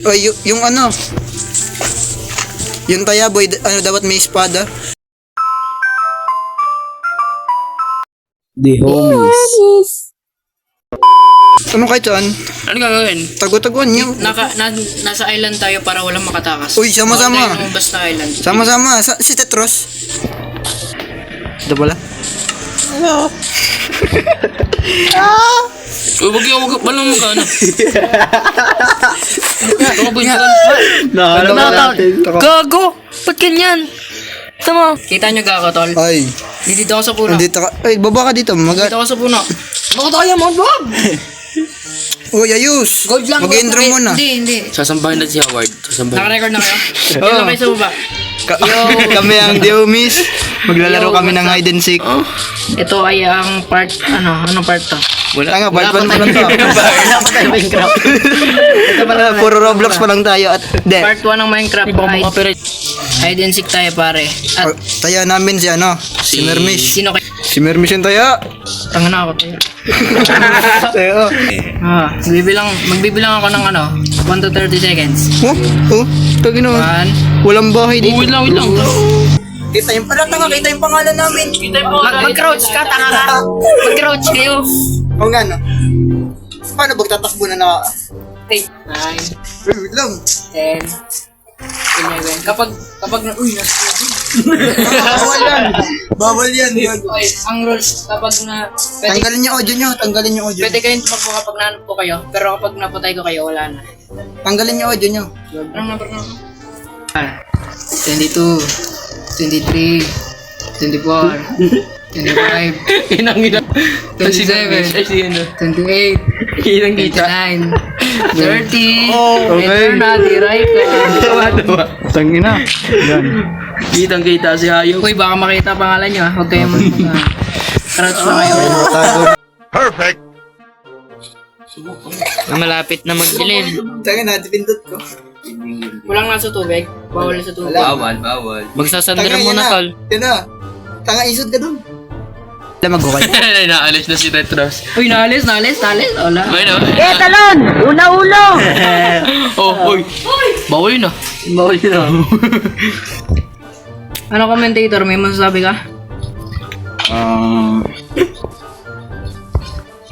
O, yung ano, yung tayaboy, ano dapat may espada? The homies. Ano kahit saan? Ano gagawin? Tago-taguan nyo. Nasa island tayo para walang makatakas. Uy, sama-sama. Bawal tayo lumabas na island. Sama-sama. Si Tetros. Ito pala. Uy, wag balang mo ka, ano? Gago! Ba't ganyan? Tama. Kita nyo gago, tol? Ay, Dito ako sa puno. nandito ka. Ay, baba ka dito. Dito ako sa puno. Baka tayo, mag-vlog! Uy, ayos. Gold lang. Mag-intro muna. Hindi. Sasambahin na si Howard. Sasambahin. Naka-record na kayo? Yun lang kayo sa baba. Kami ang The Homies. Maglalaro Yo, kami ng what's up? hide and seek. Ito ay ang part, anong part to? Tanga, part 1 pa lang to. Wala pa tayo Minecraft. Ito pala, Puro Roblox pa lang tayo at de. part 1 ng Minecraft ay hide and seek tayo pare. At Taya namin si ano, si Mermis. sino kayo? Si Mermis yung taya. Tanga na ako tayo. Tayo. Magbibilang ako ng 1 to 30 seconds. Oh, tagi naman. 1. Walang bahay dito. Wait lang. Kita yung pala, tanga, kita yung pangalan namin. Mag-crouch ka, tanga ka. Mag-crouch kayo. O nga, no? Paano magtatakbo na naka... 8, 9, Wait lang. 10, 11. Kapag na, nasa Bawal yan. Bawal yan. Okay, ang rules kapag na Tanggalin yung audio nyo. Tanggalin yung audio. pwede kayong tumakbo kapag nahanap ko kayo, pero kapag napatay ko kayo, wala na. Tanggalin yung audio nyo. Anong number na? 22, 23, 24, 25, Inang 27, 28, 29, 30, okay. na, tiray ka. Tangina. Yan. Kitang-kita si Hayop. Uy, baka makita pangalan nyo, huwag kayong crouch na kayo. Tago. Malapit na magdilim. Tangina, dipindot ko. Walang nasa tubig, bawal sa tubig. Wala. Bawal. Magsasandar Tanga, muna, yan tol. Yan na. Tanga, isod ka dun. Alam mag-ukay. Naalis na si Tetros. Uy, naalis. Wala. Bueno. Talon! Una-ulo! Oh, uy. Bawal yun ah. Bawal yun. Ano commentator, may masasabi ka?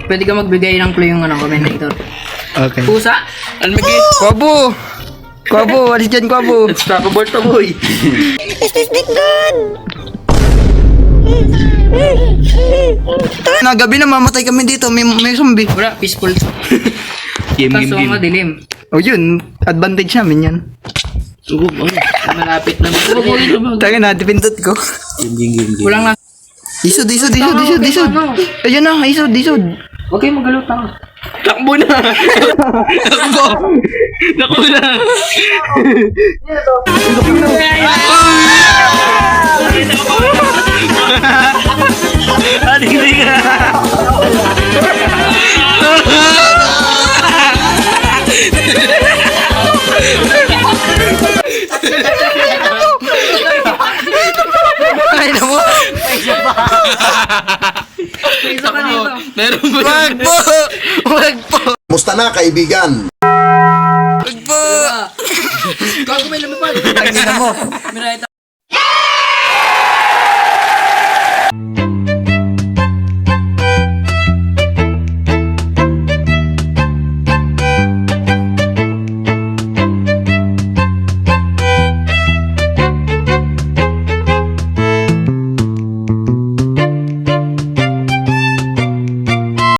Pwede ka magbigay ng clue yung commentator. Okay. Pusa? Ano magiging? Kwabo! Kwabo! Alis dyan, Kwabo! Let's talk about the boy. Na, gabi na mamatay kami dito. May zombie. Wala, peaceful. Game, Kaso madilim. O yun, advantage namin yan. Malapit na. Tanga na, dipindot ko. Game. Walang nasa. Isod. Ayun na, isod. Huwag kayong magalaw tanga. Takbo na. Takbo na. Ating ka. Ay, na mo. Isa ka dito. Meron ba? Wag po. Musta na, kaibigan? Wag po. Gago may lumipad. Tangina mo. Mirayta.